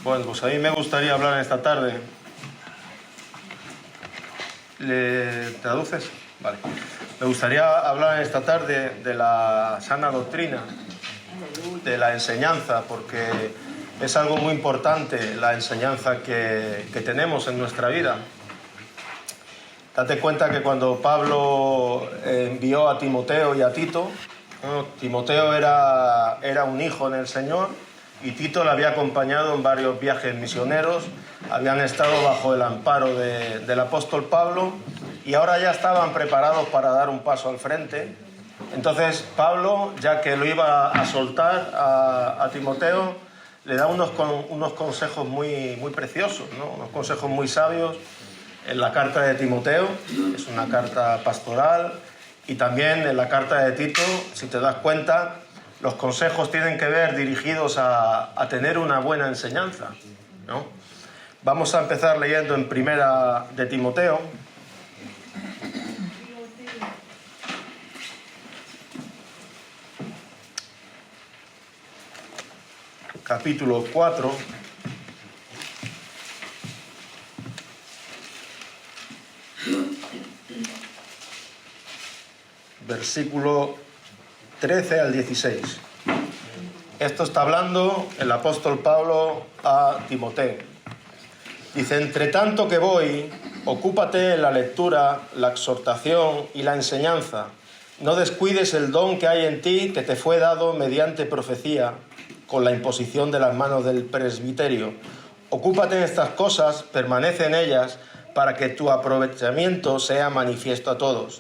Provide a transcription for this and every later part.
Bueno, pues a mí me gustaría hablar en esta tarde. ¿Le traduces? Vale. Me gustaría hablar en esta tarde de la sana doctrina, de la enseñanza, porque es algo muy importante la enseñanza que tenemos en nuestra vida. Date cuenta que cuando Pablo envió a Timoteo y a Tito, ¿no? Timoteo era un hijo en el Señor y Tito le había acompañado en varios viajes misioneros, habían estado bajo el amparo del apóstol Pablo y ahora ya estaban preparados para dar un paso al frente. Entonces Pablo, ya que lo iba a soltar a Timoteo, le da unos consejos muy preciosos, ¿no? Unos consejos muy sabios en la carta de Timoteo, es una carta pastoral, y también en la carta de Tito, si te das cuenta, los consejos tienen que ver dirigidos a tener una buena enseñanza, ¿no? Vamos a empezar leyendo en Primera de Timoteo. Capítulo 4. Versículo 13 al 16. Esto está hablando el apóstol Pablo a Timoteo. Dice: entre tanto que voy, ocúpate en la lectura, la exhortación y la enseñanza. No descuides el don que hay en ti, que te fue dado mediante profecía, con la imposición de las manos del presbiterio. Ocúpate en estas cosas, permanece en ellas, para que tu aprovechamiento sea manifiesto a todos.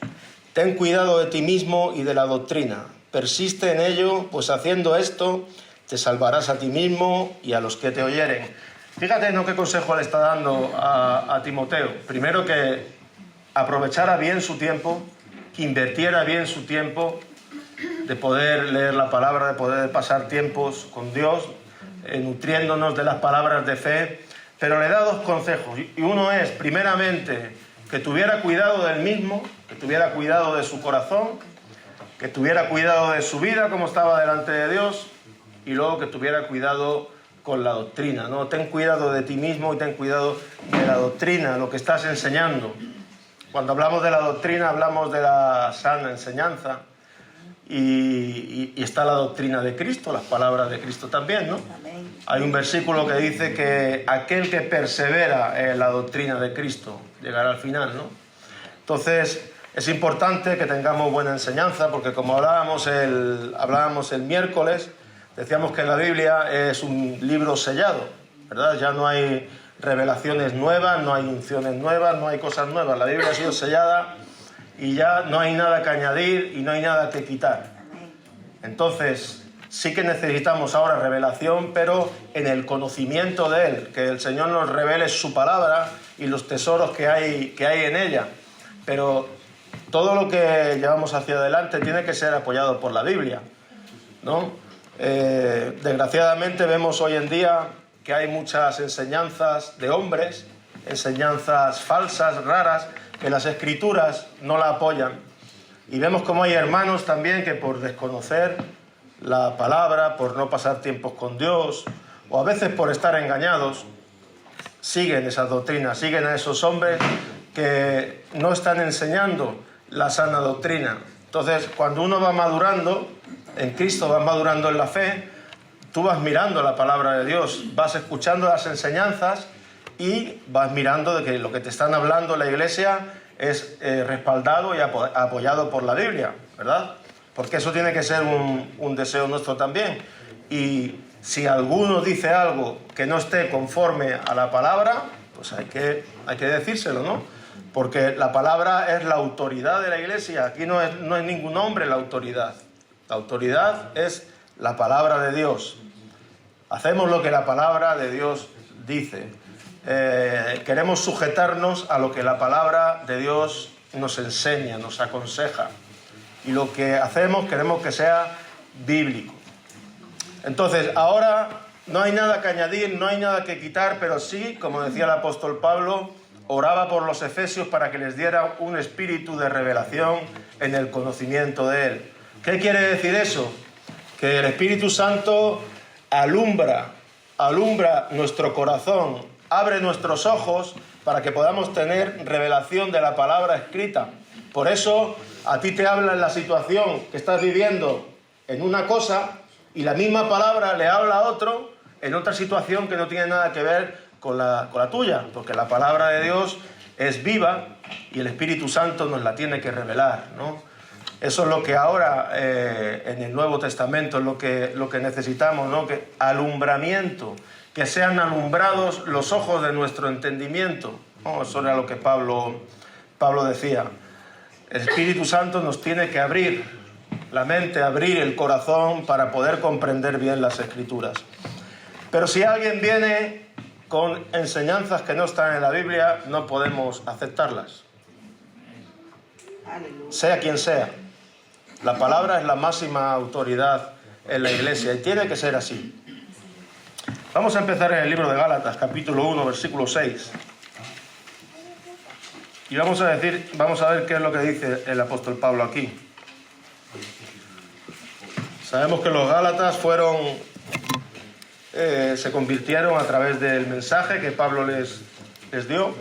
Ten cuidado de ti mismo y de la doctrina. Persiste en ello, pues haciendo esto te salvarás a ti mismo y a los que te oyeren. Fíjate, ¿no?, qué consejo le está dando a Timoteo. Primero, que aprovechara bien su tiempo, que invirtiera bien su tiempo, de poder leer la palabra, de poder pasar tiempos con Dios, nutriéndonos de las palabras de fe. Pero le da dos consejos. Y uno es, primeramente, que tuviera cuidado del mismo, que tuviera cuidado de su corazón, que tuviera cuidado de su vida como estaba delante de Dios, y luego que tuviera cuidado con la doctrina, ¿no? Ten cuidado de ti mismo y ten cuidado de la doctrina, lo que estás enseñando. Cuando hablamos de la doctrina hablamos de la sana enseñanza, y está la doctrina de Cristo, las palabras de Cristo también, ¿no? Hay un versículo que dice que aquel que persevera en la doctrina de Cristo llegará al final, ¿no? Entonces es importante que tengamos buena enseñanza, porque como hablábamos el miércoles, decíamos que la Biblia es un libro sellado, ¿verdad? Ya no hay revelaciones nuevas, no hay unciones nuevas, no hay cosas nuevas. La Biblia ha sido sellada y ya no hay nada que añadir y no hay nada que quitar. Entonces sí que necesitamos ahora revelación, pero en el conocimiento de Él, que el Señor nos revele su palabra y los tesoros que hay en ella. Pero todo lo que llevamos hacia adelante tiene que ser apoyado por la Biblia, ¿no? Desgraciadamente vemos hoy en día que hay muchas enseñanzas de hombres, enseñanzas falsas, raras, que las Escrituras no la apoyan. Y vemos como hay hermanos también que por desconocer la palabra, por no pasar tiempos con Dios, o a veces por estar engañados, siguen esas doctrinas, siguen a esos hombres que no están enseñando la sana doctrina. Entonces, cuando uno va madurando en Cristo, vas madurando en la fe, tú vas mirando la palabra de Dios, vas escuchando las enseñanzas y vas mirando de que lo que te están hablando en la iglesia es respaldado y apoyado por la Biblia, ¿verdad? Porque eso tiene que ser un deseo nuestro también. Y si alguno dice algo que no esté conforme a la palabra, pues hay que decírselo, ¿no? Porque la palabra es la autoridad de la iglesia. Aquí no es ningún hombre la autoridad. La autoridad es la palabra de Dios. Hacemos lo que la palabra de Dios dice. Queremos sujetarnos a lo que la palabra de Dios nos enseña, nos aconseja. Y lo que hacemos queremos que sea bíblico. Entonces, ahora no hay nada que añadir, no hay nada que quitar, pero sí, como decía el apóstol Pablo, oraba por los efesios para que les diera un espíritu de revelación en el conocimiento de Él. ¿Qué quiere decir eso? Que el Espíritu Santo alumbra alumbra nuestro corazón, abre nuestros ojos para que podamos tener revelación de la palabra escrita. Por eso a ti te habla en la situación que estás viviendo en una cosa y la misma palabra le habla a otro en otra situación que no tiene nada que ver con la tuya, porque la palabra de Dios es viva y el Espíritu Santo nos la tiene que revelar, ¿no? Eso es lo que ahora en el Nuevo Testamento es lo que necesitamos, ¿no? Que alumbramiento, que sean alumbrados los ojos de nuestro entendimiento, ¿no? Eso era lo que Pablo decía. El Espíritu Santo nos tiene que abrir la mente, abrir el corazón para poder comprender bien las Escrituras. Pero si alguien viene con enseñanzas que no están en la Biblia, no podemos aceptarlas. Sea quien sea. La palabra es la máxima autoridad en la Iglesia y tiene que ser así. Vamos a empezar en el libro de Gálatas, capítulo 1, versículo 6. Y vamos a ver qué es lo que dice el apóstol Pablo aquí. Sabemos que los Gálatas se convirtieron a través del mensaje que Pablo les dio.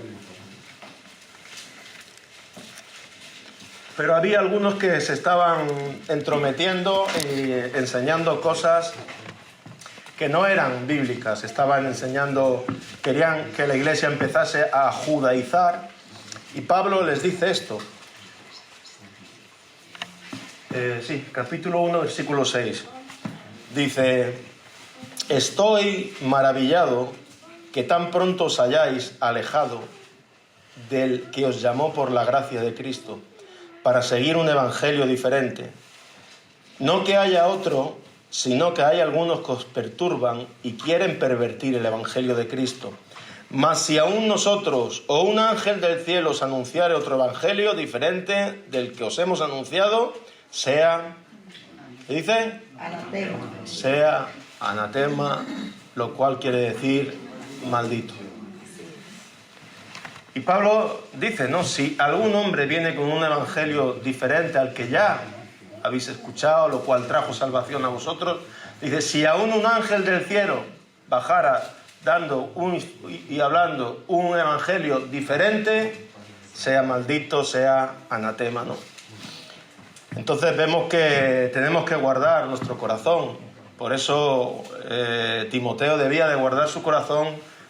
Pero había algunos que se estaban entrometiendo y enseñando cosas que no eran bíblicas. Querían que la iglesia empezase a judaizar. Y Pablo les dice esto. Capítulo 1, versículo 6. Dice: estoy maravillado que tan pronto os hayáis alejado del que os llamó por la gracia de Cristo, para seguir un evangelio diferente. No que haya otro, sino que hay algunos que os perturban y quieren pervertir el evangelio de Cristo. Mas si aún nosotros o un ángel del cielo os anunciare otro evangelio diferente del que os hemos anunciado, sea, ¿qué dice? Anatema. Sea anatema, lo cual quiere decir maldito. Y Pablo dice, ¿no? Si algún hombre viene con un evangelio diferente al que ya habéis escuchado, lo cual trajo salvación a vosotros, dice, si aún un ángel del cielo bajara dando y hablando un evangelio diferente, sea maldito, sea anatema, ¿no? Entonces vemos que tenemos que guardar nuestro corazón. Por eso Timoteo debía de guardar su corazón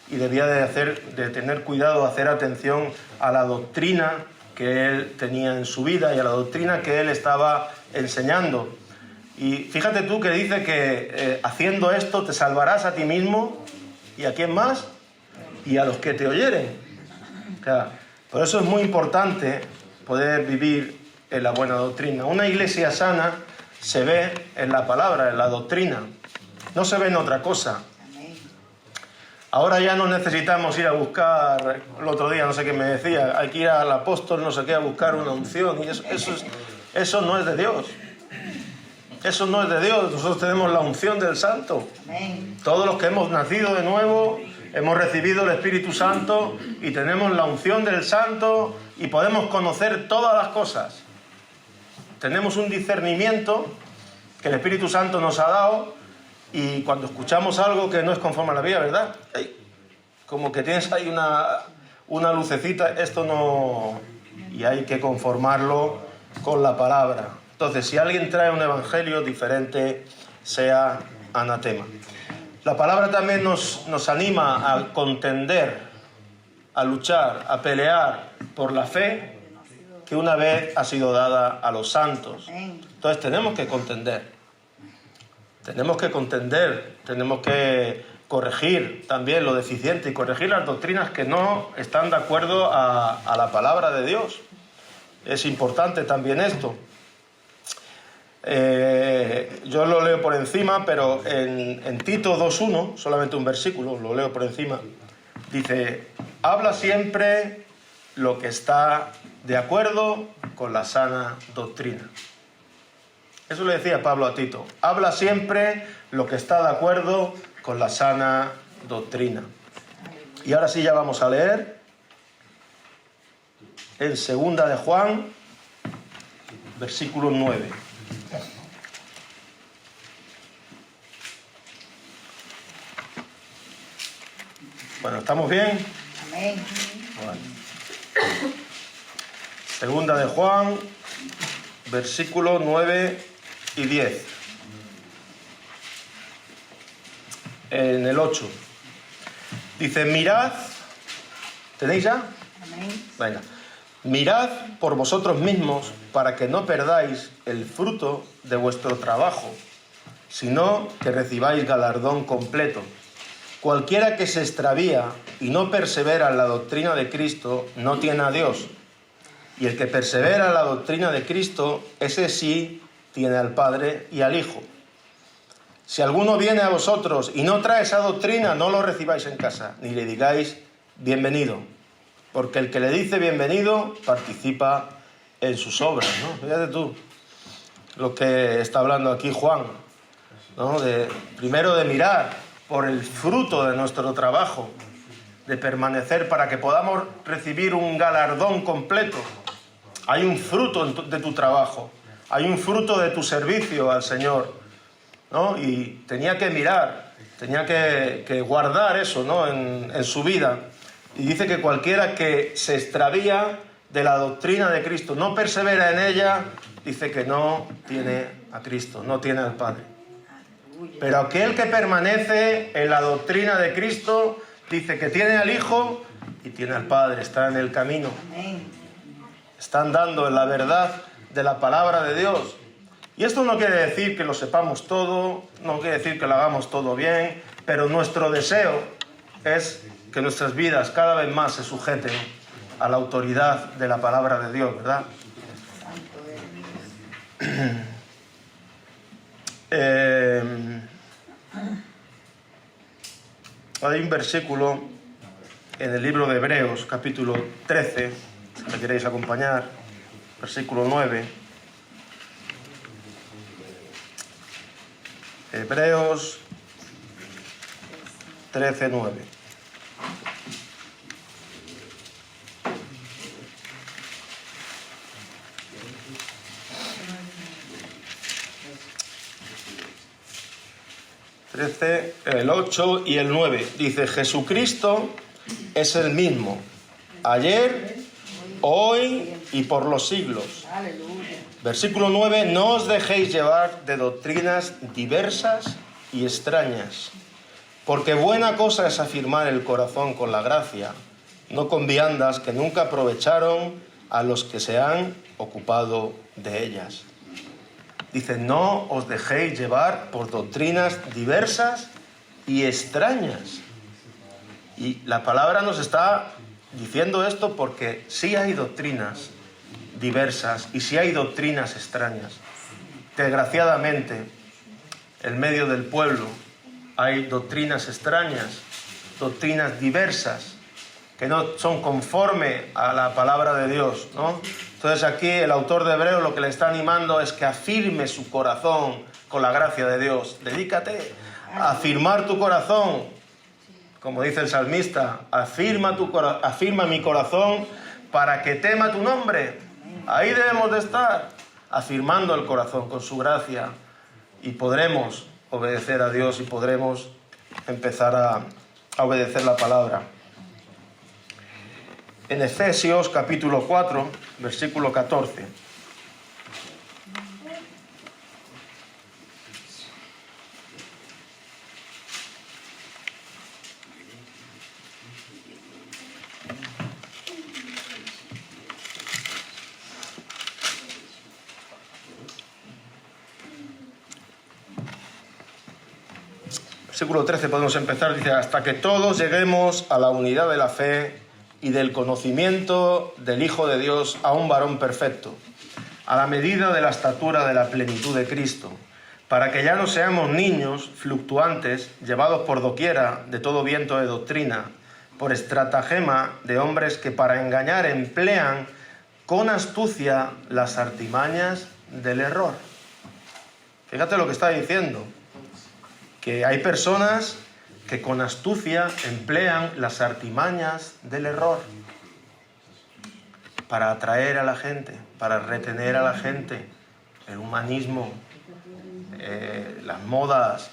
y debía de tener cuidado, hacer atención a la doctrina que él tenía en su vida y a la doctrina que él estaba enseñando. Y fíjate tú que dice que haciendo esto te salvarás a ti mismo y a quién más y a los que te oyeren. O sea, por eso es muy importante poder vivir en la buena doctrina. Una iglesia sana se ve en la palabra, en la doctrina, no se ve en otra cosa. Ahora ya no necesitamos ir a buscar, el otro día no sé qué me decía, hay que ir al apóstol no sé qué a buscar una unción, y eso no es de Dios. Eso no es de Dios. Nosotros tenemos la unción del Santo. Todos los que hemos nacido de nuevo, hemos recibido el Espíritu Santo y tenemos la unción del Santo y podemos conocer todas las cosas. Tenemos un discernimiento que el Espíritu Santo nos ha dado. Y cuando escuchamos algo que no es conforme a la vida, ¿verdad? Como que tienes ahí una lucecita, esto no... Y hay que conformarlo con la palabra. Entonces, si alguien trae un evangelio diferente, sea anatema. La palabra también nos anima a contender, a luchar, a pelear por la fe que una vez ha sido dada a los santos. Entonces tenemos que contender. Tenemos que contender, tenemos que corregir también lo deficiente y corregir las doctrinas que no están de acuerdo a la palabra de Dios. Es importante también esto. Yo lo leo por encima, pero en Tito 2.1, solamente un versículo, lo leo por encima, dice, habla siempre lo que está de acuerdo con la sana doctrina. Eso le decía Pablo a Tito. Habla siempre lo que está de acuerdo con la sana doctrina. Y ahora sí ya vamos a leer en 2 de Juan, versículo 9. Bueno, ¿estamos bien? Amén. Bueno. Segunda de Juan, versículos 9 y 10. En el 8. Dice, mirad, ¿tenéis ya? Amén. Venga. Mirad por vosotros mismos para que no perdáis el fruto de vuestro trabajo, sino que recibáis galardón completo. Cualquiera que se extravía y no persevera en la doctrina de Cristo no tiene a Dios. Y el que persevera en la doctrina de Cristo, ese sí tiene al Padre y al Hijo. Si alguno viene a vosotros y no trae esa doctrina, no lo recibáis en casa, ni le digáis bienvenido. Porque el que le dice bienvenido participa en sus obras, ¿no? Fíjate tú lo que está hablando aquí Juan, ¿no? Primero de mirar por el fruto de nuestro trabajo, de permanecer para que podamos recibir un galardón completo. Hay un fruto de tu trabajo, hay un fruto de tu servicio al Señor, ¿no? Y tenía que mirar, tenía que guardar eso, ¿no? en su vida. Y dice que cualquiera que se extravía de la doctrina de Cristo, no persevera en ella, dice que no tiene a Cristo, no tiene al Padre. Pero aquel que permanece en la doctrina de Cristo, dice que tiene al Hijo y tiene al Padre, está en el camino. Está andando en la verdad de la palabra de Dios. Y esto no quiere decir que lo sepamos todo, no quiere decir que lo hagamos todo bien, pero nuestro deseo es que nuestras vidas cada vez más se sujeten a la autoridad de la palabra de Dios, ¿verdad? Hay un versículo en el libro de Hebreos, capítulo 13, si me queréis acompañar, versículo 9. Hebreos 13, 9. El 8 y el 9. Dice, Jesucristo es el mismo, ayer, hoy y por los siglos. Versículo 9, no os dejéis llevar de doctrinas diversas y extrañas, porque buena cosa es afirmar el corazón con la gracia, no con viandas que nunca aprovecharon a los que se han ocupado de ellas. Dice, no os dejéis llevar por doctrinas diversas y extrañas. Y la palabra nos está diciendo esto porque sí hay doctrinas diversas y sí hay doctrinas extrañas. Desgraciadamente, en medio del pueblo hay doctrinas extrañas, doctrinas diversas, que no son conforme a la palabra de Dios, ¿no? Entonces aquí el autor de Hebreos lo que le está animando es que afirme su corazón con la gracia de Dios. Dedícate a afirmar tu corazón, como dice el salmista, afirma mi corazón para que tema tu nombre. Ahí debemos de estar, afirmando el corazón con su gracia, y podremos obedecer a Dios y podremos empezar a obedecer la palabra. En Efesios capítulo 4, versículo 14. Versículo 13 podemos empezar, dice, hasta que todos lleguemos a la unidad de la fe y del conocimiento del Hijo de Dios, a un varón perfecto, a la medida de la estatura de la plenitud de Cristo, para que ya no seamos niños fluctuantes, llevados por doquiera de todo viento de doctrina, por estratagema de hombres que para engañar emplean con astucia las artimañas del error. Fíjate lo que está diciendo, que hay personas que con astucia emplean las artimañas del error para atraer a la gente, para retener a la gente, el humanismo, las modas,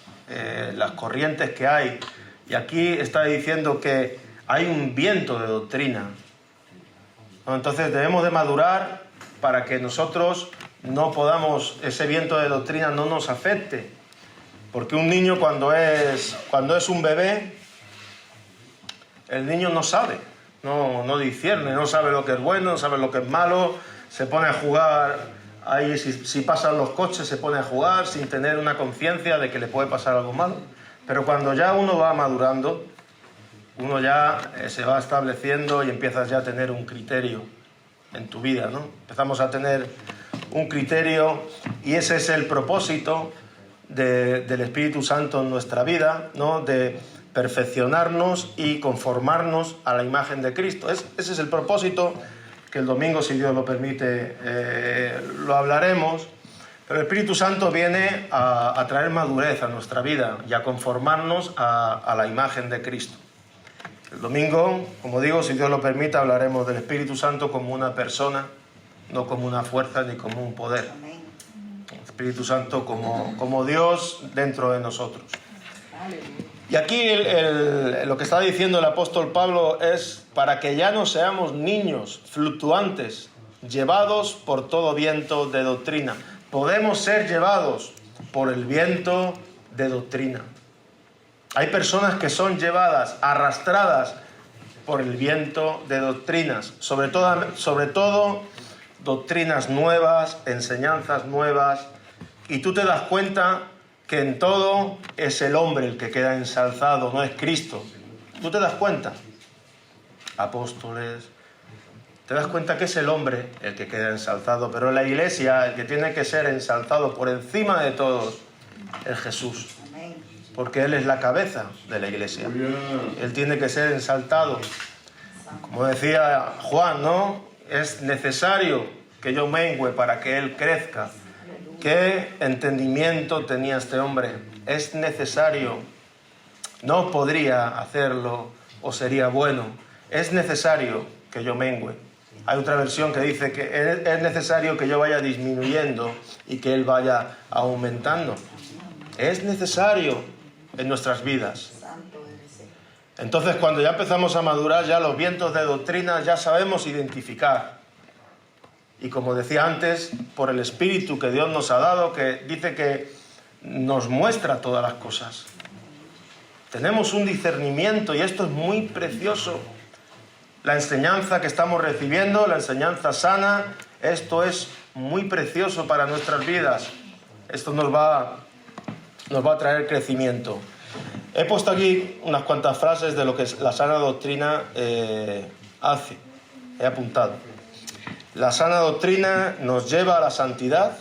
las corrientes que hay, Y aquí está diciendo que hay un viento de doctrina, ¿no? Entonces debemos de madurar para que nosotros no podamos, ese viento de doctrina no nos afecte. Porque un niño cuando es un bebé, el niño no sabe, no discierne, no sabe lo que es bueno, no sabe lo que es malo, se pone a jugar, ahí si pasan los coches se pone a jugar sin tener una conciencia de que le puede pasar algo malo. Pero cuando ya uno va madurando, uno ya se va estableciendo y empiezas ya a tener un criterio en tu vida, ¿no? Empezamos a tener un criterio y ese es el propósito del Espíritu Santo en nuestra vida, ¿no? De perfeccionarnos y conformarnos a la imagen de Cristo. Ese es el propósito, que el domingo, si Dios lo permite, lo hablaremos. Pero el Espíritu Santo viene a traer madurez a nuestra vida y a conformarnos a la imagen de Cristo. El domingo, como digo, si Dios lo permite, hablaremos del Espíritu Santo como una persona, no como una fuerza ni como un poder. El Espíritu Santo como Dios dentro de nosotros. Y aquí lo que está diciendo el apóstol Pablo es para que ya no seamos niños fluctuantes, llevados por todo viento de doctrina. Podemos ser llevados por el viento de doctrina. Hay personas que son llevadas, arrastradas por el viento de doctrinas, sobre todo doctrinas nuevas, enseñanzas nuevas, y tú te das cuenta que en todo es el hombre el que queda ensalzado, no es Cristo. ¿Tú te das cuenta? Apóstoles, te das cuenta que es el hombre el que queda ensalzado, pero en la iglesia el que tiene que ser ensalzado por encima de todos es Jesús, porque Él es la cabeza de la iglesia. Él tiene que ser exaltado. Como decía Juan, ¿no? Es necesario que yo mengüe para que Él crezca. ¿Qué entendimiento tenía este hombre? Es necesario. No podría hacerlo o sería bueno. Es necesario que yo mengüe. Hay otra versión que dice que es necesario que yo vaya disminuyendo y que Él vaya aumentando. Es necesario en nuestras vidas. Entonces, cuando ya empezamos a madurar, ya los vientos de doctrina ya sabemos identificar. Y como decía antes, por el Espíritu que Dios nos ha dado, que dice que nos muestra todas las cosas. Tenemos un discernimiento y esto es muy precioso. La enseñanza que estamos recibiendo, la enseñanza sana, esto es muy precioso para nuestras vidas. Esto nos va a traer crecimiento. He puesto aquí unas cuantas frases de lo que la sana doctrina hace. He apuntado. La sana doctrina nos lleva a la santidad.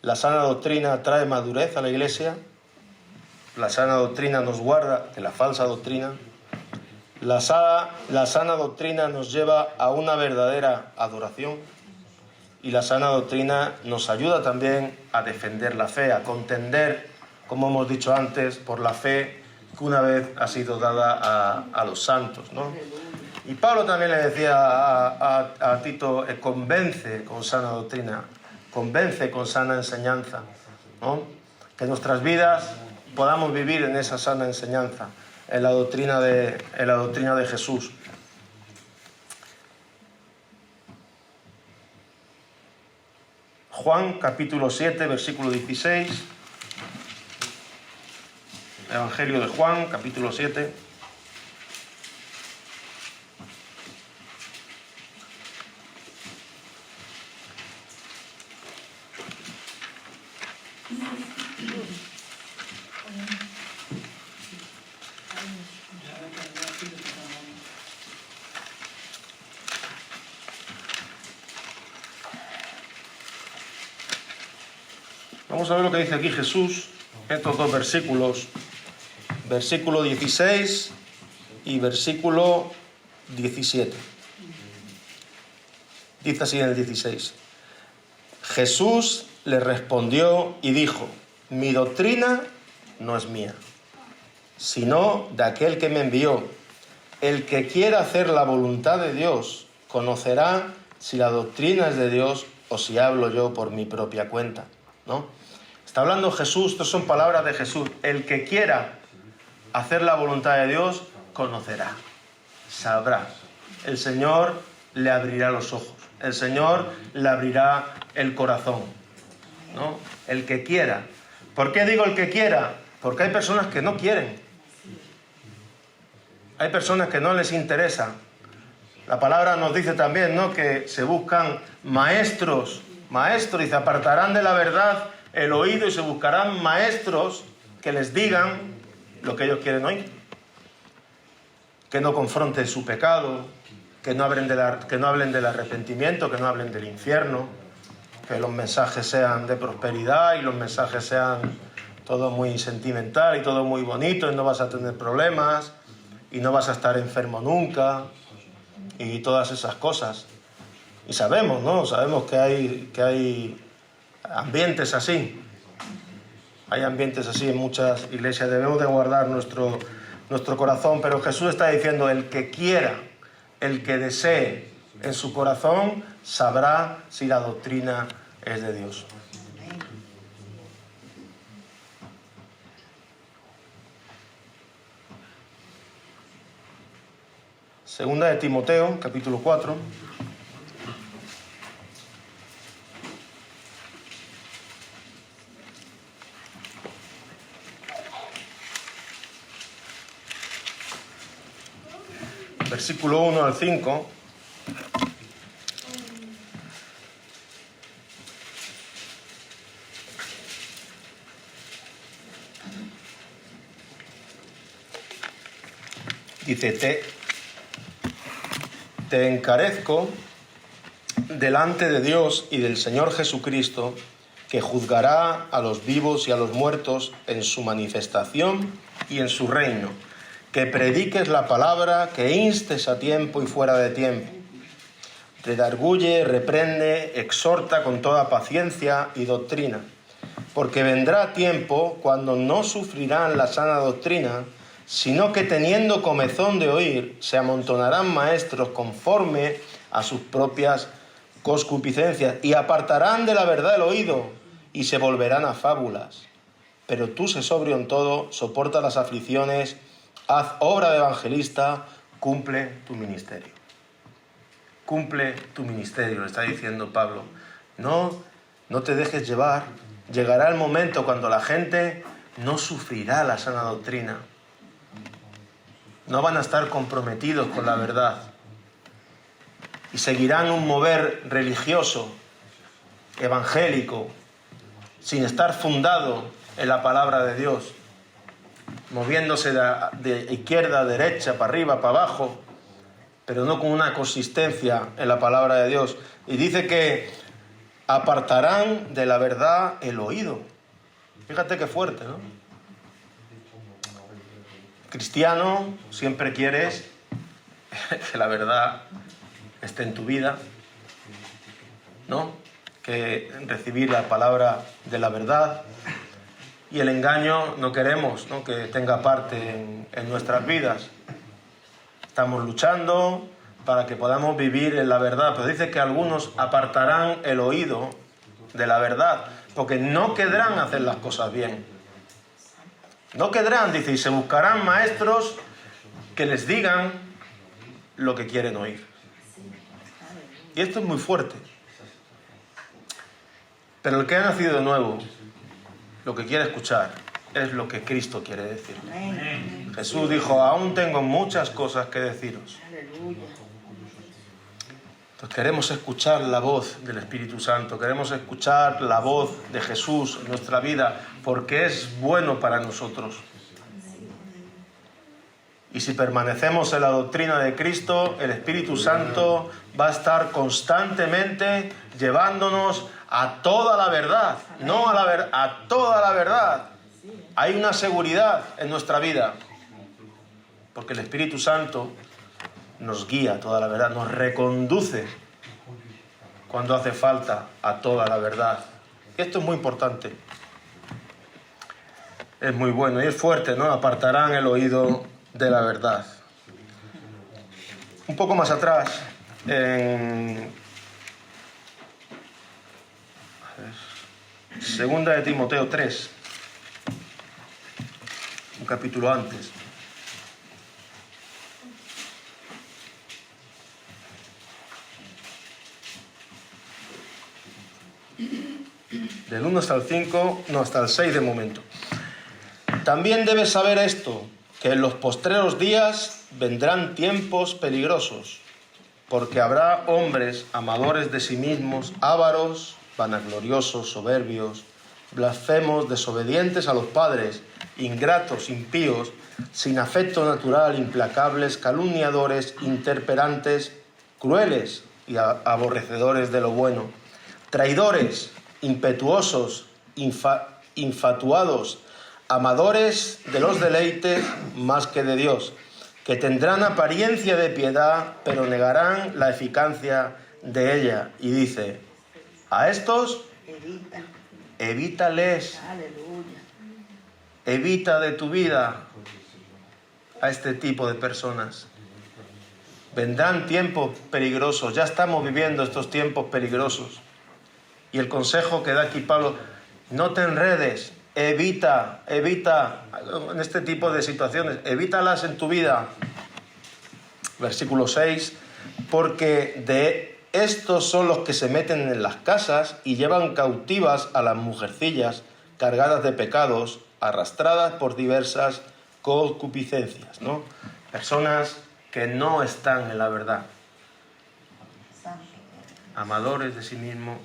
La sana doctrina trae madurez a la iglesia. La sana doctrina nos guarda de la falsa doctrina. La sana doctrina nos lleva a una verdadera adoración. Y la sana doctrina nos ayuda también a defender la fe, a contender, como hemos dicho antes, por la fe que una vez ha sido dada a los santos, ¿no? Y Pablo también le decía a Tito, convence con sana doctrina, convence con sana enseñanza, ¿no? Que nuestras vidas podamos vivir en esa sana enseñanza, en la doctrina de Jesús. Juan capítulo 7, versículo 16. Evangelio de Juan, capítulo 7. Vamos a ver lo que dice aquí Jesús, estos dos versículos, versículo 16 y versículo 17. Dice así en el 16. Jesús le respondió y dijo, mi doctrina no es mía, sino de aquel que me envió. El que quiera hacer la voluntad de Dios conocerá si la doctrina es de Dios o si hablo yo por mi propia cuenta, ¿no? Está hablando Jesús, estas son palabras de Jesús. El que quiera hacer la voluntad de Dios, conocerá, sabrá. El Señor le abrirá los ojos, el Señor le abrirá el corazón, ¿no? El que quiera. ¿Por qué digo el que quiera? Porque hay personas que no quieren. Hay personas que no les interesa. La palabra nos dice también, ¿no?, que se buscan maestros, y se apartarán de la verdad el oído y se buscarán maestros que les digan lo que ellos quieren oír. Que no confronten su pecado, que no hablen del arrepentimiento, que no hablen del infierno, que los mensajes sean de prosperidad y los mensajes sean todo muy sentimental y todo muy bonito y no vas a tener problemas y no vas a estar enfermo nunca y todas esas cosas. Y sabemos, ¿no? Sabemos que hay ambientes así. Hay ambientes así en muchas iglesias. Debemos de guardar nuestro corazón, pero Jesús está diciendo, el que quiera, el que desee en su corazón, sabrá si la doctrina es de Dios. Segunda de Timoteo, capítulo 4. Versículo 1 al 5. Dice, te encarezco delante de Dios y del Señor Jesucristo, que juzgará a los vivos y a los muertos en su manifestación y en su reino, que prediques la palabra, que instes a tiempo y fuera de tiempo. Redarguye, reprende, exhorta con toda paciencia y doctrina, porque vendrá tiempo cuando no sufrirán la sana doctrina, sino que teniendo comezón de oír, se amontonarán maestros conforme a sus propias concupiscencias, y apartarán de la verdad el oído, y se volverán a fábulas. Pero tú, sé sobrio en todo, soporta las aflicciones, haz obra de evangelista, cumple tu ministerio. Cumple tu ministerio, le está diciendo Pablo. No te dejes llevar. Llegará el momento cuando la gente no sufrirá la sana doctrina. No van a estar comprometidos con la verdad. Y seguirán un mover religioso, evangélico, sin estar fundado en la palabra de Dios, moviéndose de izquierda a derecha, para arriba, para abajo, pero no con una consistencia en la palabra de Dios. Y dice que apartarán de la verdad el oído. Fíjate qué fuerte, ¿no? Cristiano, siempre quieres que la verdad esté en tu vida, ¿no? Que recibir la palabra de la verdad. Y el engaño no queremos, ¿no?, que tenga parte en nuestras vidas. Estamos luchando para que podamos vivir en la verdad, pero dice que algunos apartarán el oído de la verdad, porque no querrán hacer las cosas bien. No querrán, dice, y se buscarán maestros que les digan lo que quieren oír. Y esto es muy fuerte. Pero el que ha nacido de nuevo, lo que quiere escuchar es lo que Cristo quiere decir. Jesús dijo, aún tengo muchas cosas que deciros. Entonces queremos escuchar la voz del Espíritu Santo, queremos escuchar la voz de Jesús en nuestra vida, porque es bueno para nosotros. Y si permanecemos en la doctrina de Cristo, el Espíritu Santo va a estar constantemente llevándonos a toda la verdad, no a la verdad, a toda la verdad. Hay una seguridad en nuestra vida, porque el Espíritu Santo nos guía a toda la verdad, nos reconduce cuando hace falta a toda la verdad. Y esto es muy importante. Es muy bueno y es fuerte, ¿no? Apartarán el oído de la verdad. Un poco más atrás, Segunda de Timoteo 3, un capítulo antes. Del 1 hasta el 5, no, hasta el 6 de momento. También debes saber esto, que en los postreros días vendrán tiempos peligrosos, porque habrá hombres amadores de sí mismos, ávaros, vanagloriosos, soberbios, blasfemos, desobedientes a los padres, ingratos, impíos, sin afecto natural, implacables, calumniadores, interperantes, crueles y aborrecedores de lo bueno, traidores, impetuosos, infatuados, amadores de los deleites más que de Dios, que tendrán apariencia de piedad, pero negarán la eficacia de ella. Y dice, a estos, evítales. Aleluya. Evita de tu vida a este tipo de personas. Vendrán tiempos peligrosos, ya estamos viviendo estos tiempos peligrosos. Y el consejo que da aquí Pablo, no te enredes, evita en este tipo de situaciones, evítalas en tu vida. Versículo 6, porque de estos son los que se meten en las casas y llevan cautivas a las mujercillas cargadas de pecados, arrastradas por diversas concupiscencias, ¿no? Personas que no están en la verdad, amadores de sí mismos,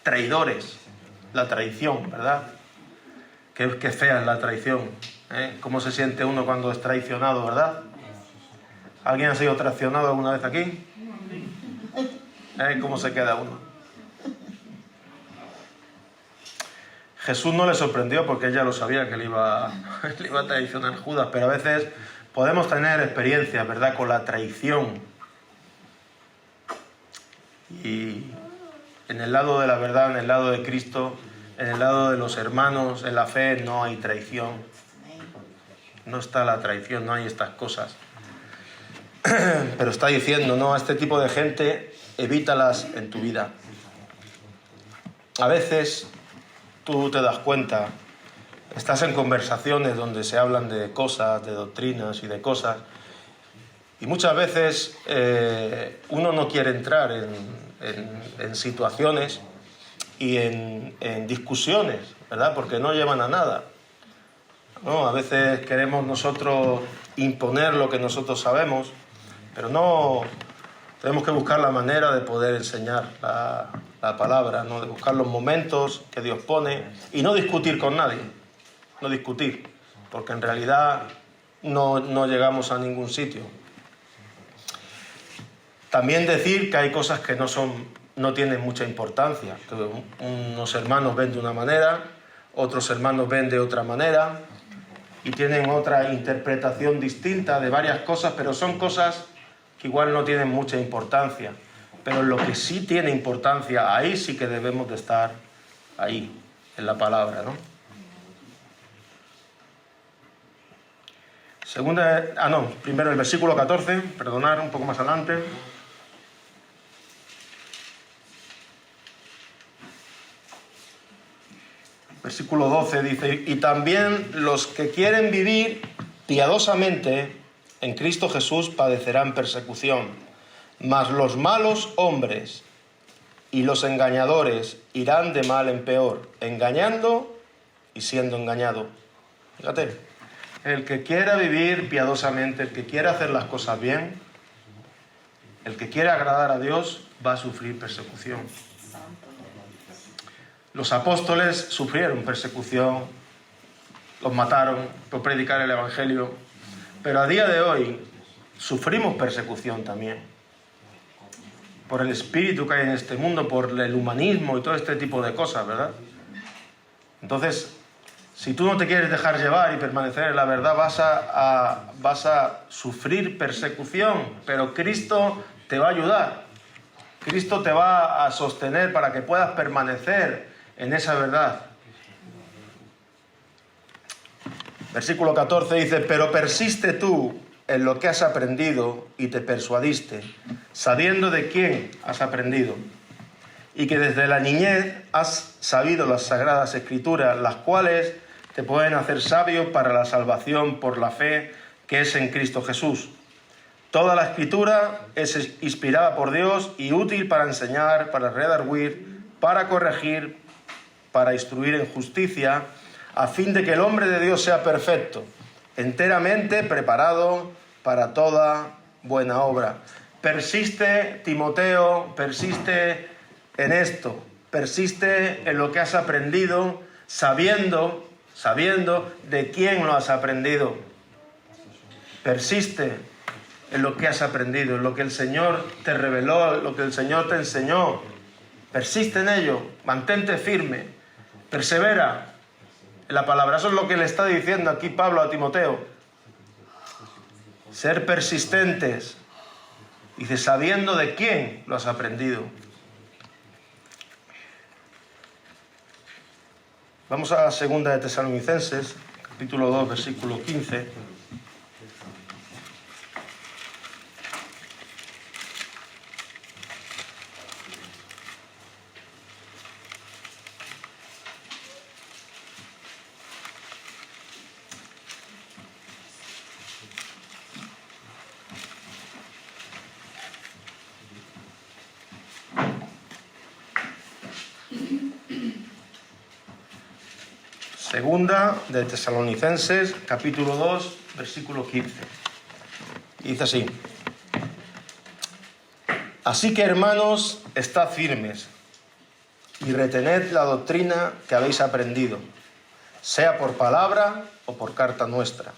traidores, la traición, ¿verdad? Qué fea es la traición, ¿eh? ¿Cómo se siente uno cuando es traicionado, verdad? ¿Alguien ha sido traicionado alguna vez aquí? ¿Cómo se queda uno? Jesús no le sorprendió porque ella lo sabía que le iba a traicionar Judas, pero a veces podemos tener experiencias, ¿verdad?, con la traición. Y en el lado de la verdad, en el lado de Cristo, en el lado de los hermanos, en la fe, no hay traición. No está la traición, no hay estas cosas. Pero está diciendo, no, a este tipo de gente, evítalas en tu vida. A veces tú te das cuenta, estás en conversaciones donde se hablan de cosas, de doctrinas y de cosas, y muchas veces uno no quiere entrar en situaciones y en discusiones, ¿verdad? Porque no llevan a nada, ¿no? A veces queremos nosotros imponer lo que nosotros sabemos, pero no, tenemos que buscar la manera de poder enseñar la palabra, ¿no? De buscar los momentos que Dios pone y no discutir con nadie, no discutir, porque en realidad no llegamos a ningún sitio. También decir que hay cosas que no tienen mucha importancia, que unos hermanos ven de una manera, otros hermanos ven de otra manera y tienen otra interpretación distinta de varias cosas, pero son cosas que igual no tienen mucha importancia. Pero lo que sí tiene importancia, ahí sí que debemos de estar ahí, en la palabra, ¿no? Primero el versículo 14, perdonar, un poco más adelante. Versículo 12 dice, y también los que quieren vivir piadosamente en Cristo Jesús padecerán persecución, mas los malos hombres y los engañadores irán de mal en peor, engañando y siendo engañado. Fíjate, el que quiera vivir piadosamente, el que quiera hacer las cosas bien, el que quiera agradar a Dios, va a sufrir persecución. Los apóstoles sufrieron persecución, los mataron por predicar el Evangelio, pero a día de hoy sufrimos persecución también por el espíritu que hay en este mundo, por el humanismo y todo este tipo de cosas, ¿verdad? Entonces, si tú no te quieres dejar llevar y permanecer en la verdad, vas a sufrir persecución, pero Cristo te va a ayudar. Cristo te va a sostener para que puedas permanecer en esa verdad. Versículo 14 dice, pero persiste tú en lo que has aprendido y te persuadiste, sabiendo de quién has aprendido, y que desde la niñez has sabido las sagradas escrituras, las cuales te pueden hacer sabio para la salvación por la fe que es en Cristo Jesús. Toda la escritura es inspirada por Dios y útil para enseñar, para redarguir, para corregir, para instruir en justicia, a fin de que el hombre de Dios sea perfecto, enteramente preparado para toda buena obra. Persiste, Timoteo, persiste en esto, persiste en lo que has aprendido, sabiendo de quién lo has aprendido. Persiste en lo que has aprendido, en lo que el Señor te reveló, en lo que el Señor te enseñó. Persiste en ello, mantente firme, persevera en la palabra. Eso es lo que le está diciendo aquí Pablo a Timoteo. Ser persistentes. Dice, sabiendo de quién lo has aprendido. Vamos a la segunda de Tesalonicenses, capítulo 2, versículo 15. Segunda de Tesalonicenses, capítulo 2, versículo 15. Y dice así: Así que, hermanos, estad firmes y retened la doctrina que habéis aprendido, sea por palabra o por carta nuestra.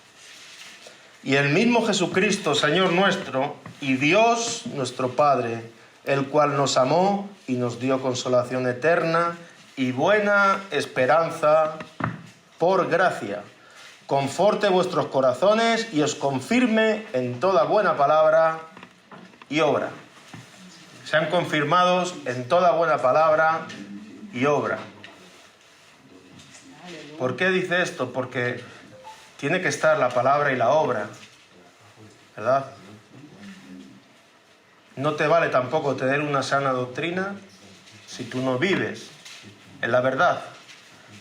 Y el mismo Jesucristo, Señor nuestro, y Dios nuestro Padre, el cual nos amó y nos dio consolación eterna y buena esperanza por gracia, conforte vuestros corazones y os confirme en toda buena palabra y obra. Sean confirmados en toda buena palabra y obra. ¿Por qué dice esto? Porque tiene que estar la palabra y la obra, ¿verdad? No te vale tampoco tener una sana doctrina si tú no vives en la verdad.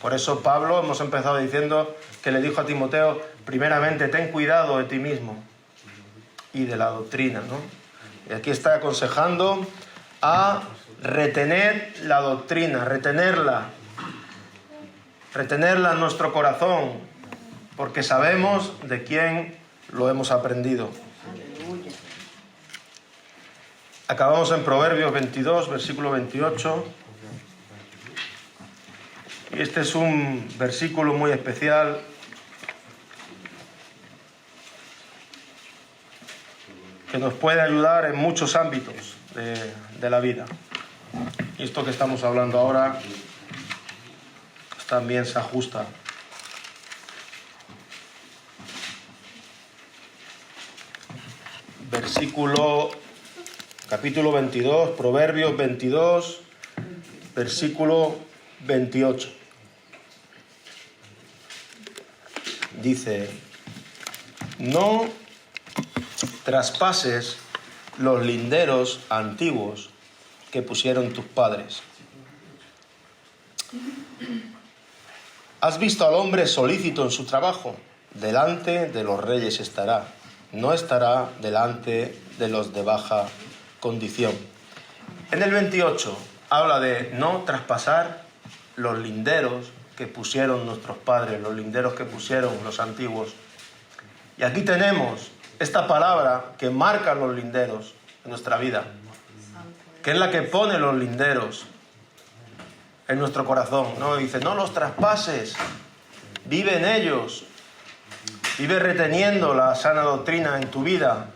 Por eso Pablo, hemos empezado diciendo que le dijo a Timoteo, primeramente, ten cuidado de ti mismo y de la doctrina, ¿no? Y aquí está aconsejando a retener la doctrina, retenerla en nuestro corazón, porque sabemos de quién lo hemos aprendido. Acabamos en Proverbios 22, versículo 28. Y este es un versículo muy especial que nos puede ayudar en muchos ámbitos de la vida. Y esto que estamos hablando ahora pues también se ajusta. Capítulo 22, Proverbios 22, versículo 28. Dice: no traspases los linderos antiguos que pusieron tus padres. ¿Has visto al hombre solícito en su trabajo? Delante de los reyes estará, no estará delante de los de baja condición. En el 28 habla de no traspasar los linderos que pusieron nuestros padres, los linderos que pusieron los antiguos. Y aquí tenemos esta palabra que marca los linderos en nuestra vida, que es la que pone los linderos en nuestro corazón, ¿no? Dice, no los traspases, vive en ellos, vive reteniendo la sana doctrina en tu vida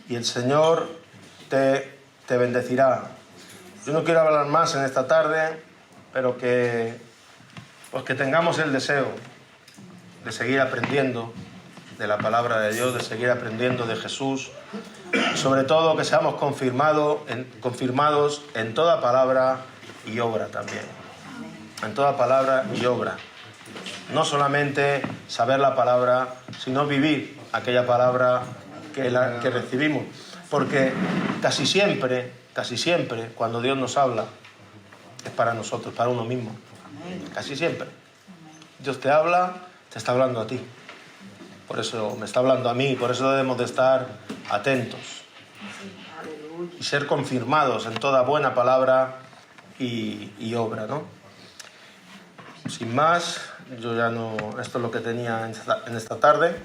y el Señor te bendecirá. Yo no quiero hablar más en esta tarde, pero que tengamos el deseo de seguir aprendiendo de la palabra de Dios, de seguir aprendiendo de Jesús, y sobre todo que seamos confirmados en toda palabra y obra también. En toda palabra y obra. No solamente saber la palabra, sino vivir aquella palabra que recibimos. Porque casi siempre, cuando Dios nos habla, es para nosotros, para uno mismo. Casi siempre. Dios te habla, te está hablando a ti. Por eso me está hablando a mí, por eso debemos de estar atentos y ser confirmados en toda buena palabra y obra, ¿no? Sin más, yo ya no... Esto es lo que tenía en esta tarde.